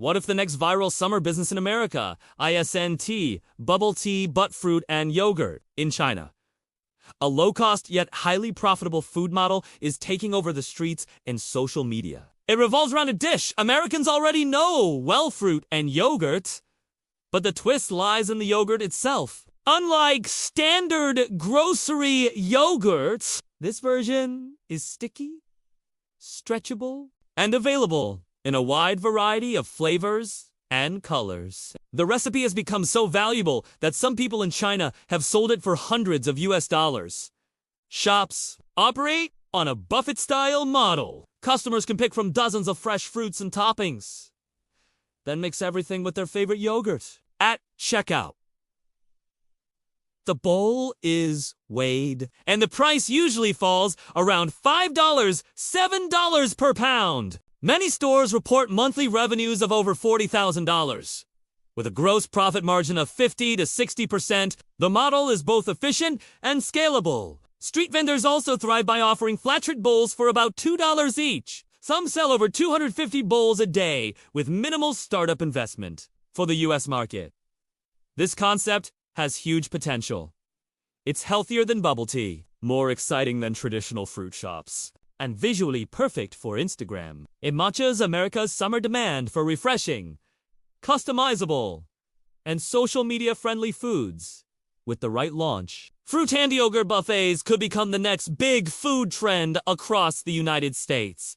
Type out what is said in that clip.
What if the next viral summer business in America, ISNT, bubble tea, butt fruit, and yogurt, in China? A low-cost yet highly profitable food model is taking over the streets and social media. It revolves around a dish Americans already know, well, fruit and yogurt. But the twist lies in the yogurt itself. Unlike standard grocery yogurts, this version is sticky, stretchable, and available in a wide variety of flavors and colors. The recipe has become so valuable that some people in China have sold it for hundreds of US dollars. Shops operate on a Buffett-style model. Customers can pick from dozens of fresh fruits and toppings, then mix everything with their favorite yogurt at checkout. The bowl is weighed, and the price usually falls around $5, $7 per pound. Many stores report monthly revenues of over $40,000. With a gross profit margin of 50 to 60%, the model is both efficient and scalable. Street vendors also thrive by offering flat-tray bowls for about $2 each. Some sell over 250 bowls a day with minimal startup investment for the US market. This concept has huge potential. It's healthier than bubble tea, more exciting than traditional fruit shops, and visually perfect for Instagram. It matches America's summer demand for refreshing, customizable, and social media-friendly foods. With the right launch, fruit and yogurt buffets could become the next big food trend across the United States.